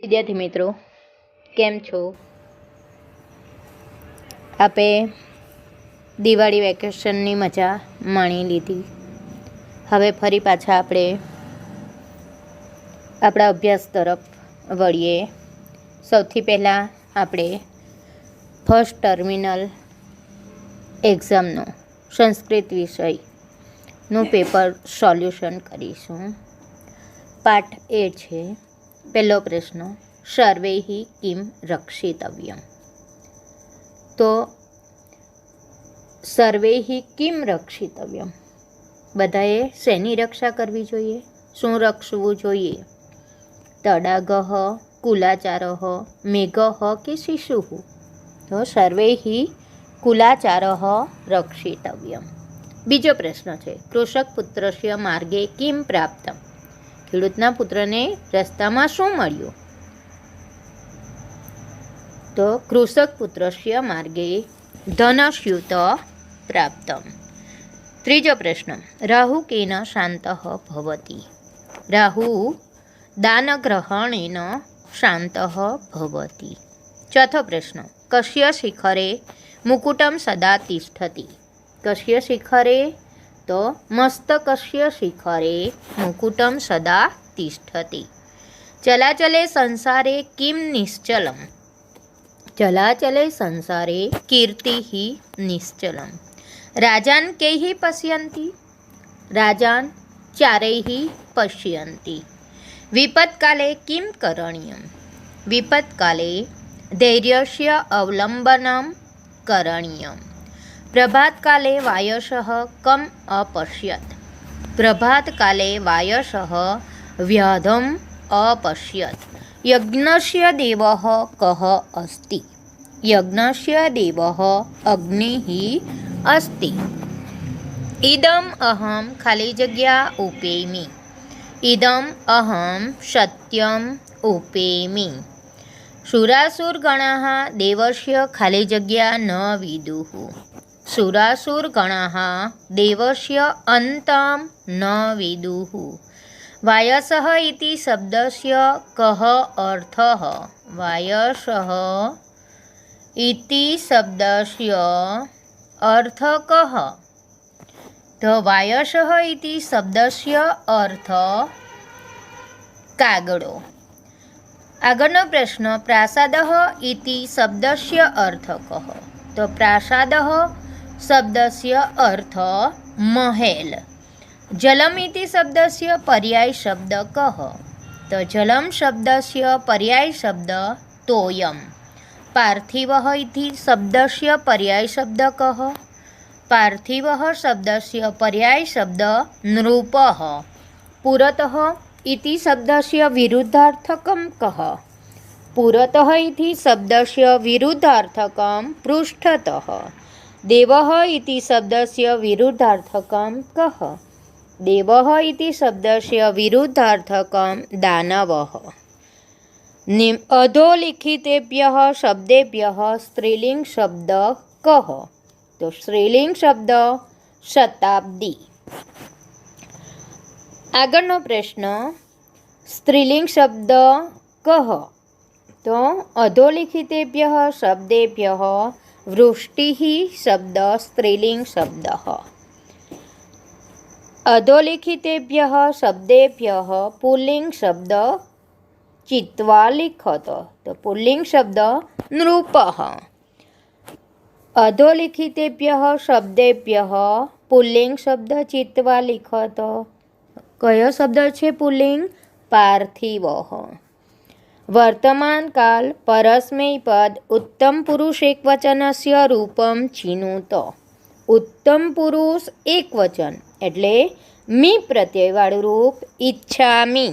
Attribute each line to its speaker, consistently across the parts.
Speaker 1: વિદ્યાર્થી મિત્રો, કેમ છો? આપે દિવાળી વેકેશનની મજા માણી લીધી. હવે ફરી પાછા આપણે આપણા અભ્યાસ તરફ વળીએ. સૌથી પહેલાં આપણે ફર્સ્ટ ટર્મિનલ એક્ઝામનો સંસ્કૃત વિષયનું પેપર સોલ્યુશન કરીશું. પાઠ એ છે. પહેલો પ્રશ્ન, સર્વૈઃ કિમ રક્ષિતવ્યમ. તો સર્વૈઃ કિમ રક્ષિતવ્યમ, બધાએ શેની રક્ષા કરવી જોઈએ? શું રક્ષવું જોઈએ? તડાગઃ, કુલાચારઃ, મેઘઃ કે શિશુઃ? તો સર્વૈઃ કુલાચારઃ રક્ષિતવ્યમ. બીજો પ્રશ્ન છે, કૃષક પુત્રસ્ય માર્ગે કિમ પ્રાપ્તમ. ખેડૂતના પુત્રને રસ્તામાં શું મળ્યું? તો કૃષક પુત્રસ્ય માર્ગે ધનસ્યુત પ્રાપ્તમ. ત્રીજો પ્રશ્ન, રાહુ કેન શાંતઃ ભવતિ. રાહુ દાનગ્રહણેન શાંતઃ ભવતિ. ચોથો પ્રશ્ન, કસ્ય શિખરે મુકુટમ સદા તિષ્ઠતિ. કસ્ય શિખરે? તો મસ્તકસ્ય શિખરે મુકુટમ સદા તિષ્ઠતિ. ચલાચલે સંસારે કિમ નિશ્ચલમ. ચલાચલે સંસારે કીર્તિઃ નિશ્ચલમ. રાજાન કૈઃ પશ્યન્તિ. રાજાન ચારૈઃ પશ્યન્તિ. વિપત્કાલે કિમ કરણીયમ. વિપત્કાલે ધૈર્યસ્ય અવલંબનમ કરણીયમ. પ્રભાતકાલે વાયસઃ કમ અપશ્યત. પ્રભાતકાલે વાયસઃ વ્યાધમ અપશ્યત. યજ્ઞસ્ય દેવઃ કઃ અસ્તિ. યજ્ઞસ્ય દેવઃ અગ્નિઃ અસ્તિ. ઇદમ અહમ ખાલી જગ્યા ઉપેમિ. ઇદમ અહમ સત્યમ ઉપેમિ. સુરાસુરગણાઃ દેવસ્ય ખાલી જગ્યા ન વિદુઃ. સુરાસુરગણાઃ દેવસ્ય અંતમ ન વિદુઃ. વાયસઃ ઇતિ શબ્દસ્ય કઃ અર્થઃ. વાયસઃ ઇતિ શબ્દસ્ય અર્થ કઃ. તો વાયસઃ ઇતિ શબ્દસ્ય અર્થ કાગડો. આગળનો પ્રશ્ન, પ્રાસાદઃ ઇતિ શબ્દસ્ય અર્થ કઃ. તો પ્રાસાદઃ શબ્દસ્ય અર્થ મહેલ. જલમ ઇતિ શબ્દસ્ય પર્યાય શબ્દ કઃ. તો જલમ શબ્દસ્ય પર્યાય શબ્દ તોયમ. પાર્થિવઃ ઇતિ શબ્દસ્ય પર્યાય શબ્દ કઃ. પાર્થિવઃ શબ્દસ્ય પર્યાય શબ્દ નૃપઃ. પુરતઃ ઇતિ શબ્દસ્ય વિરુદ્ધાર્થકમ કઃ. પુરતઃ ઇતિ શબ્દસ્ય વિરુદ્ધાર્થકમ પૃષ્ઠતઃ. દેવઃ ઇતિ શબ્દસ્ય વિરુદ્ધાર્થકમ કઃ. દેવઃ ઇતિ શબ્દસ્ય વિરુદ્ધાર્થકમ દાનવઃ. અધોલિખિતેભ્યઃ શબ્દેભ્યઃ સ્ત્રીલિંગ શબ્દ કઃ. તો સ્ત્રીલિંગ શબ્દ શતાબ્દી. આગળનો પ્રશ્ન, સ્ત્રીલિંગ શબ્દ કઃ. તો અધોલિખિતેભ્યઃ શબ્દેભ્યઃ વૃષ્ટિઃ શબ્દ સ્ત્રીલિંગ શબ્દ. અધોલિખિતેભ્યઃ શબ્દેભ્યઃ પુલ્લિંગ શબ્દ ચિત્વા લિખત. તો પુલ્લિંગ શબ્દ નૃપઃ. અધોલિખિતેભ્યઃ શબ્દેભ્યઃ પુલ્લિંગ શબ્દ ચિત્વા લિખત. કયો શબ્દ છે પુલ્લિંગ? પાર્થિવઃ. વર્તમાન કાલ પરસ્મૈ પદ ઉત્તમ પુરુષ એકવચનસ્ય રૂપમ ચિનુત. ઉત્તમ પુરુષ એકવચન એટલે મી પ્રત્યયવાળું રૂપ ઈચ્છામિ.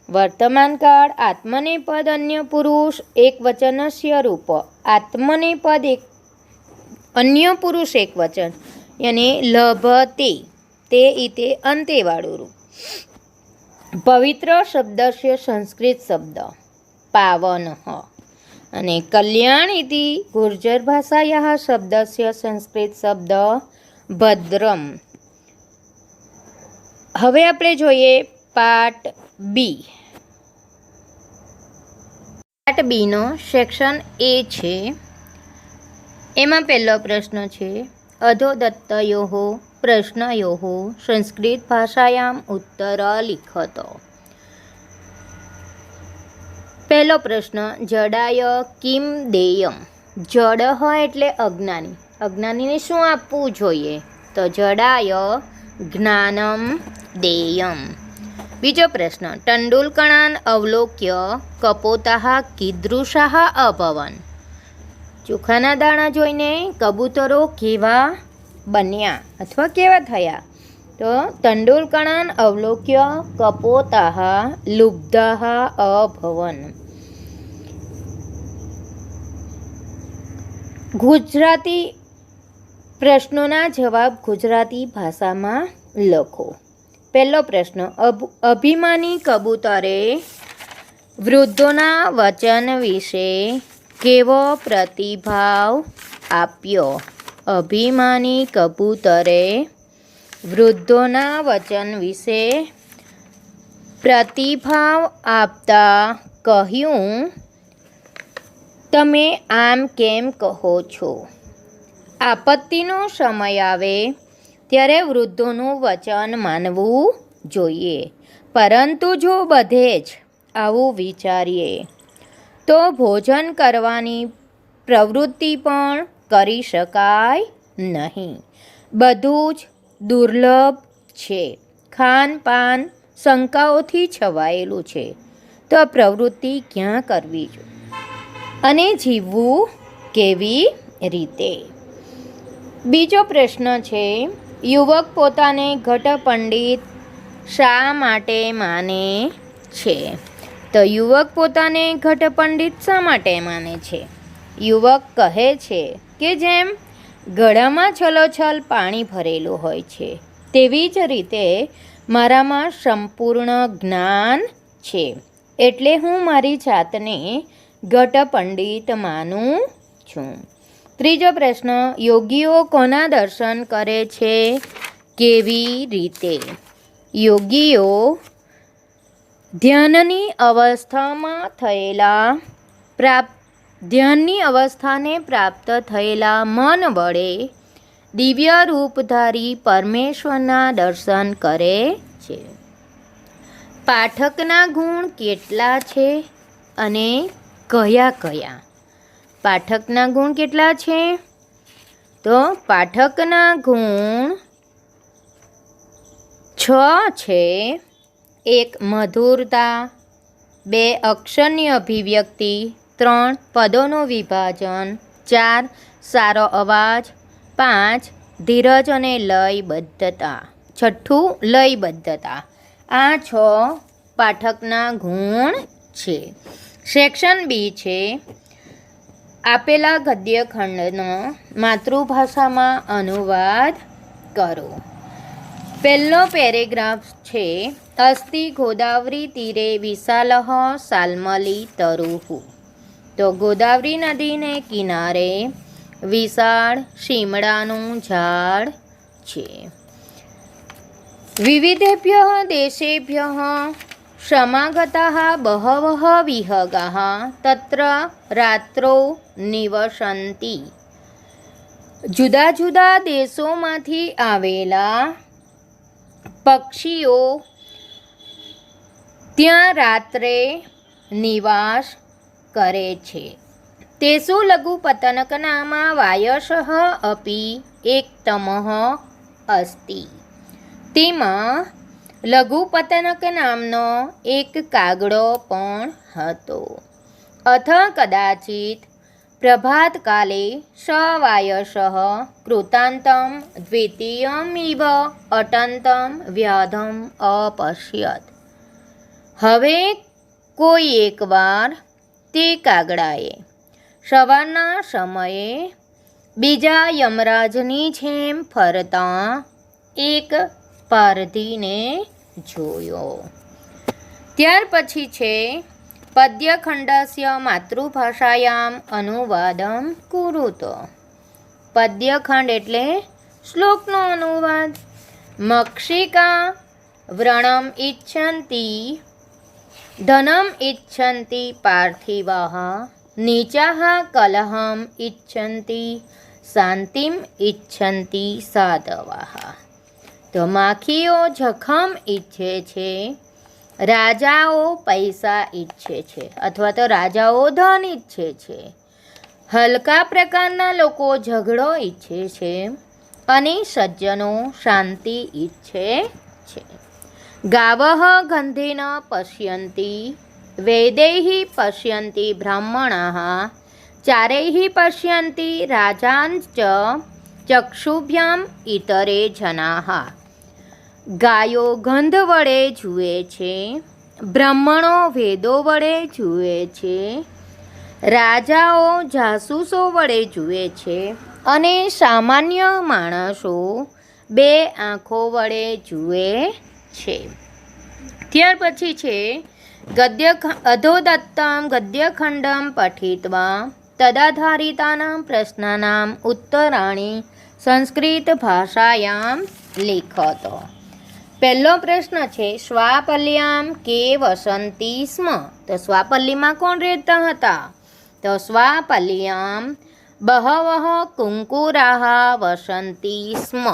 Speaker 1: વર્તમાનકાળ આત્મનેપદ અન્ય પુરુષ એકવચનસ્ય રૂપ. આત્મનેપદ એક અન્ય પુરુષ એકવચન યાની લભતે તે ઇતે અંતેવાળું રૂપ. પવિત્ર શબ્દસ્ય સંસ્કૃત શબ્દ પાવનઃ. અને કલ્યાણ ઇતિ ગુર્જર ભાષાયાઃ શબ્દસ્ય સંસ્કૃત શબ્દ ભદ્રમ. હવે આપણે જોઈએ પાર્ટ બી. પાર્ટ બીનો સેક્શન એ છે. એમાં પહેલો પ્રશ્ન છે અધોદત્તયોઃ પ્રશ્નયોઃ સંસ્કૃત ભાષાયામ ઉત્તર લિખત. પહેલો પ્રશ્ન જડાય કિમ દેયમ. જડ હોય એટલે અજ્ઞાની. અજ્ઞાનીને શું આપવું જોઈએ? તો જડાય જ્ઞાનમ દેયમ. બીજો પ્રશ્ન ટંડુલકણાન અવલોક્ય કપોતાઃ કીદૃશાઃ અભવન. ચોખાના દાણા જોઈને કબૂતરો કેવા બન્યા અથવા કેવા થયા? તો તંડુલકણાન અવલોક્ય કપોતાઃ લુબ્ધાઃ અભવન. ગુજરાતી પ્રશ્નોના જવાબ ગુજરાતી ભાષામાં લખો. પહેલો પ્રશ્ન અભિમાની કબૂતરે વૃદ્ધોના વચન વિશે કેવો પ્રતિભાવ આપ્યો? અભિમાની કબૂતરે વૃદ્ધોના વચન વિશે પ્રતિભાવ આપતા કહ્યું, તમે આમ કેમ કહો છો? આપત્તિનો સમય આવે ત્યારે વૃદ્ધોનું વચન માનવું જોઈએ, પરંતુ જો બધે જ આવું વિચારીએ તો ભોજન કરવાની પ્રવૃત્તિ પણ કરી શકાય નહીં. બધું જ દુર્લભ છે. ખાનપાન શંકાઓથી છવાયેલું છે. તો પ્રવૃત્તિ ક્યાં કરવી અને જીવવું કેવી રીતે? બીજો પ્રશ્ન છે યુવક પોતાને ઘટપંડિત શા માટે માને છે? તો યુવક પોતાને ઘટપંડિત શા માટે માને છે? યુવક કહે છે કે જેમ ગળામાં છલોછલ પાણી ભરેલું હોય છે તેવી જ રીતે મારામાં સંપૂર્ણ જ્ઞાન છે, એટલે હું મારી જાતને ઘટપંડિત માનું છું. ત્રીજો પ્રશ્ન યોગીઓ કોના દર્શન કરે છે? કેવી રીતે? યોગીઓ ધ્યાનની અવસ્થાને પ્રાપ્ત થયેલા મન વડે દિવ્ય રૂપધારી પરમેશ્વરના દર્શન કરે છે. પાઠકના ગુણ કેટલા છે અને કયા કયા? પાઠકના ગુણ કેટલા છે? તો પાઠકના ગુણ 6 છે. 1 મધુરતા, 2 અક્ષરની અભિવ્યક્તિ, 3 પદોનું વિભાજન, 4 સારો અવાજ, 5 ધીરજ અને લયબદ્ધતા, 6 લયબદ્ધતા. આ 6 પાઠકના ગુણ છે. સેક્શન બી છે આપેલા ગદ્યખંડનો માતૃભાષામાં અનુવાદ કરો. પહેલો પેરેગ્રાફ છે અસ્તિ ગોદાવરી તીરે વિશાલઃ શાલ્મલી તરુઃ. તો ગોદાવરી નદીને કિનારે વિશાળ શીમળાનું ઝાડ છે. વિવિધેભ્યઃ દેશેભ્યઃ સમાગતાઃ બહવઃ વિહગાઃ તત્ર રાત્રૌ નિવસન્તિ. જુદા જુદા દેશોમાંથી આવેલા પક્ષીઓ ત્યાં રાત્રે નિવાસ કરે છે. તેષુ લઘુપતનકનામા વાયસઃ અપી એકતમઃ અસ્તિ. તેમાં લઘુપતનક નામનો એક કાગડો પણ હતો. અથ કદાચિત પ્રભાતકાલે સ વાયસઃ કૃતાંતમ દ્વિતીયમિવ અટંતમ વ્યાધમ અપશ્યત. હવે કોઈ એકવાર તે કાગડાએ સવારના સમયે બીજા યમરાજની જેમ ફરતા એક પારધીને જોયો. ત્યાર પછી છે પદ્યખંડસ્ય માતૃભાષાયામ અનુવાદમ કુરુતો. પદ્યખંડ એટલે શ્લોકનો અનુવાદ. મક્ષિકા વ્રણમ ઇચ્છન્તિ ધનમ ઇચ્છન્તિ પાર્થિવાહ નીચાહ કલહમ ઇચ્છન્તિ શાંતિમ ઇચ્છન્તિ સાધવાહ. તો માખીઓ જખમ ઈચ્છે છે, રાજાઓ પૈસા ઈચ્છે છે અથવા તો રાજાઓ ધન ઈચ્છે છે. હલકા પ્રકારના લોકો ઝઘડો ઈચ્છે છે અને સજ્જનો શાંતિ ઈચ્છે છે. ગાવઃ ગંધેન પશ્યન્તિ વેદૈઃ પશ્યન્તિ બ્રાહ્મણાઃ ચારૈઃ પશ્યન્તિ રાજાંશ્ચ ચક્ષુભ્યામ ઇતરે જનાઃ. ગાયો ગંધ વડે જુએ છે, બ્રાહ્મણો વેદો વડે જુએ છે, રાજાઓ જાસૂસો વડે જુએ છે અને સામાન્ય માણસો બે આંખો વડે જુએ છે. ત્યાર પછી છે અધોદત્તમ ગદ્યખંડમ પઠિત્વા તદાધારિતાનાં પ્રશ્નાનાં ઉત્તરાણી સંસ્કૃત ભાષાયામ લેખત. પહેલો પ્રશ્ન છે સ્વાપલ્યામ કે વસંતી સ્મ. તો સ્વાપલ્લીમાં કોણ રહેતા હતા? તો સ્વાપલ્યામ બહવઃ કુંકુરાઃ વસંતી સ્મ.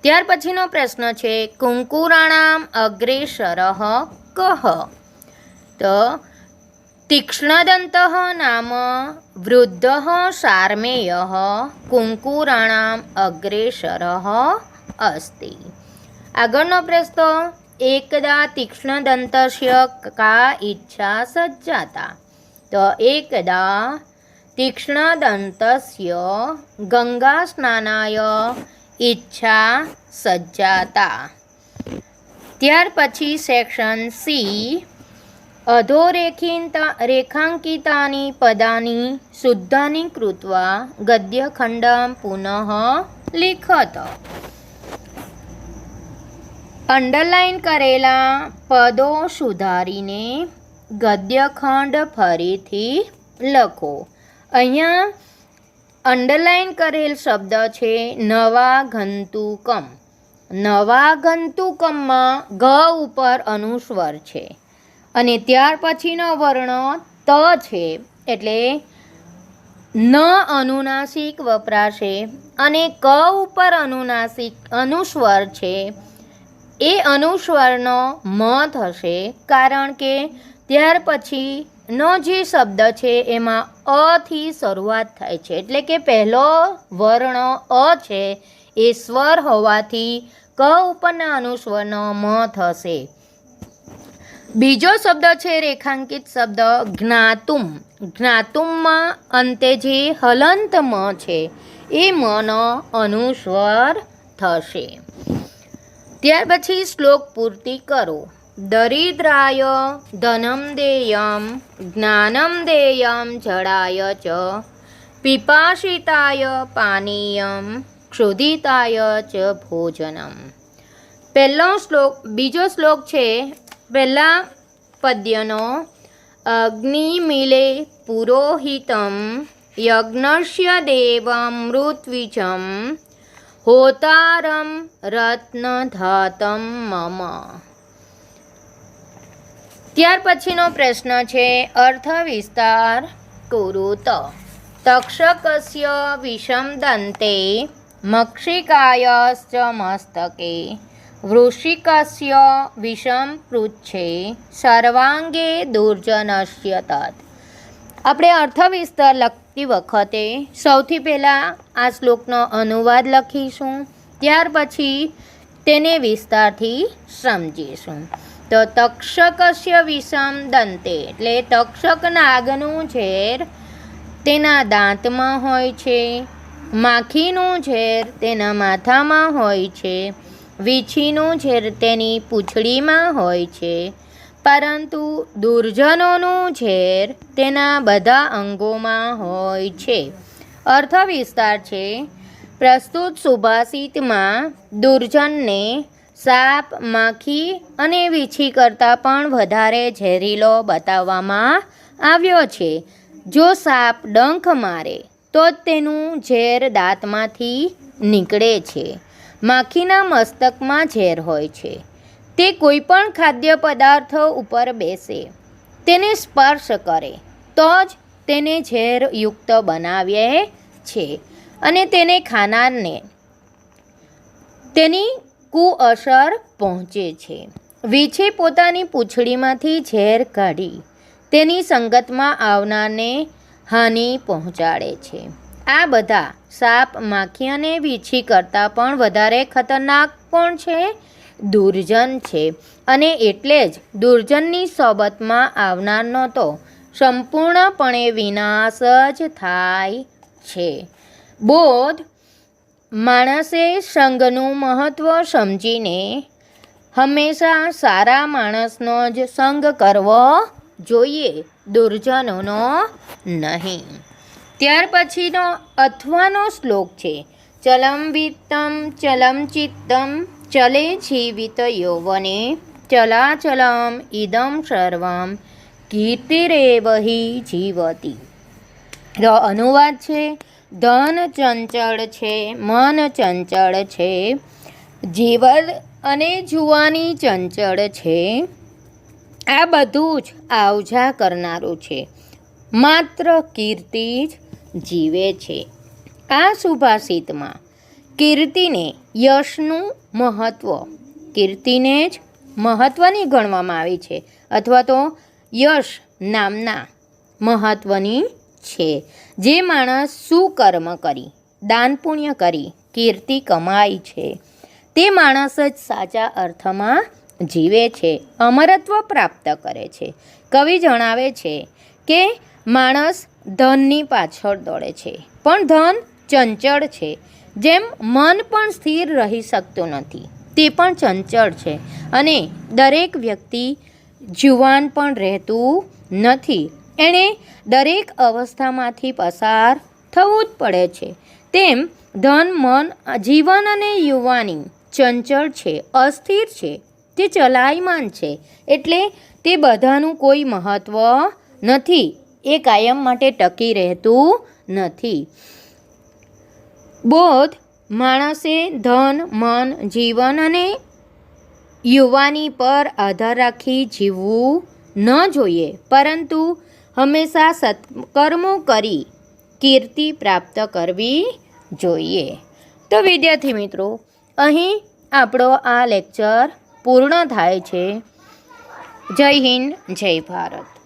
Speaker 1: ત્યાર પછીનો પ્રશ્ન છે કુંકુરાણામ અગ્રેસરઃ કઃ. તો તીક્ષ્ણદંતઃ નામ વૃદ્ધઃ સાર્મેયઃ કુંકુરાણામ અગ્રેસરઃ અસ્તિ. આગળનો પ્રશ્ન એકદા તીક્ષ્ણદંતસ્ય કા ઈચ્છા સજ્જાતા. તો એકદા તીક્ષ્ણદંતસ્ય ગંગા સ્નાનાય ઈચ્છા સજ્જાતા. ત્યાર પછી સેક્શન સી રેખાંકિતાની પદાની શુદ્ધાની કૃત્વા ગદ્યખંડમ પુનઃ લિખત. અંડરલાઇન કરેલા પદો સુધારીને ગદ્યખંડ ફરીથી લખો. અહીંયા અંડરલાઇન કરેલ શબ્દ છે નવાગંતુકમ. નવાગંતુકમમાં ગ ઉપર અનુસ્વાર છે અને ત્યાર પછીનો વર્ણ ત છે એટલે ન અનુનાસિક વપરાશે અને ક ઉપર અનુસ્વાર છે એ અનુસ્વારનો મ થશે કારણ કે ત્યાર પછીનો જે શબ્દ છે એમાં અથી શરૂઆત થાય છે એટલે કે પહેલો વર્ણ અ છે એ સ્વર હોવાથી ક ઉપરના અનુસ્વરનો મ થશે. બીજો શબ્દ છે રેખાંકિત શબ્દ જ્ઞાતુમ. જ્ઞાતુમમાં અંતે જે હલંત મ છે એ મનો અનુસ્વાર થશે. ત્યાર પછી શ્લોક પૂર્તિ કરો. દરિદ્રાય ધનમ દેયમ જ્ઞાનમ દેયમ જડાય ચ પિપાસિતાય પાનીયમ ક્ષુધિતાય ચ ભોજનમ. બીજો શ્લોક છે પહેલા પદ્યનો અગ્નિમિલે પુરોહિતમ યજ્ઞસ્ય દેવમૃત્વિજમ હોતારમ રત્નધાતમ મમ. ત્યાર પછીનો પ્રશ્ન છે અર્થ વિસ્તાર કુરુત. તક્ષકસ્ય વિષમ દંતે મક્ષિકાયશ્ચ મસ્તકે વૃશ્ચિકસ્ય વિષમ પૃચ્છે સર્વાંગે દુર્જનસ્ય તત. આપણે અર્થ વિસ્તાર લખતી વખતે સૌથી પહેલાં આ શ્લોકનો અનુવાદ લખીશું, ત્યાર પછી તેને વિસ્તારથી સમજીશું. તો તક્ષકસ્ય વિષમ દંતે એટલે તક્ષક નાગનું ઝેર તેના દાંતમાં હોય છે, માખીનું ઝેર તેના માથામાં હોય છે, વીંછીનું ઝેર તેની પૂંછડીમાં હોય છે, પરંતુ દુર્જનોનું ઝેર તેના બધા અંગોમાં હોય છે. અર્થ વિસ્તાર છે પ્રસ્તુત સુભાષિતમાં દુર્જનને સાપ, માખી અને વીંછી કરતાં પણ વધારે ઝેરીલો બતાવવામાં આવ્યો છે. જો સાપ ડંખ મારે તો તેનું ઝેર દાંતમાંથી નીકળે છે. માખીના મસ્તકમાં ઝેર હોય છે, તે કોઈ પણ ખાદ્ય પદાર્થ ઉપર બેસે, તેને સ્પર્શ કરે તો જ તેને ઝેરયુક્ત બનાવે છે અને તેને ખાનારને તેની કુઅસર પહોંચે છે. વીછે પોતાની પૂંછડીમાંથી ઝેર કાઢી તેની સંગતમાં આવનારને હાનિ પહોંચાડે છે. આ બધા સાપ, માખી અને વીછી કરતાં પણ વધારે ખતરનાક પણ છે, દુર્જન છે અને એટલે જ દુર્જનની સોબતમાં આવનારનો તો સંપૂર્ણપણે વિનાશ જ થાય છે. બોધ માણસે સંઘનું મહત્ત્વ સમજીને હંમેશા સારા માણસનો જ સંગ કરવો જોઈએ, દુર્જનોનો નહીં. ત્યાર પછીનો અથવાનો શ્લોક છે. ચલમ વિત્તમ ચલમ ચિત્તમ ચલે જીવિત યૌવને ચલાચલમ ઇદમ સર્વમ કીર્તિરેવ હિ જીવતી. અનુવાદ છે, ધન ચંચળ છે, મન ચંચળ છે, જીવન અને જુવાની ચંચળ છે. આ બધું જ આવજા કરનારું છે, માત્ર કીર્તિ જ જીવે છે. આ સુભાષિતમાં કીર્તિને યશનું મહત્ત્વ, કીર્તિને જ મહત્ત્વની ગણવામાં આવી છે અથવા તો યશ નામના મહત્ત્વની છે. જે માણસ સુકર્મ કરી, દાન પુણ્ય કરી કીર્તિ કમાય છે તે માણસ જ સાચા અર્થમાં જીવે છે, અમરત્વ પ્રાપ્ત કરે છે. કવિ જણાવે છે કે માણસ ધનની પાછળ દોડે છે પણ ધન ચંચળ છે. જેમ મન પણ સ્થિર રહી શકતું નથી તે પણ ચંચળ છે અને દરેક વ્યક્તિ જુવાન પણ રહેતું નથી, એણે દરેક અવસ્થામાંથી પસાર થવું જ પડે છે. તેમ ધન, મન, જીવન અને યુવાની ચંચળ છે, અસ્થિર છે, તે ચલાયમાન છે, એટલે તે બધાનું કોઈ મહત્ત્વ નથી, એ કાયમ માટે ટકી રહેતું નથી. બોધ માણસે ધન, મન, જીવન અને યુવાની પર આધાર રાખી જીવવું ન જોઈએ, પરંતુ હંમેશા સત્કર્મો કરી કીર્તિ પ્રાપ્ત કરવી જોઈએ. તો વિદ્યાર્થી મિત્રો, અહીં આપણો આ લેક્ચર પૂર્ણ થાય છે. જય હિન્દ, જય ભારત.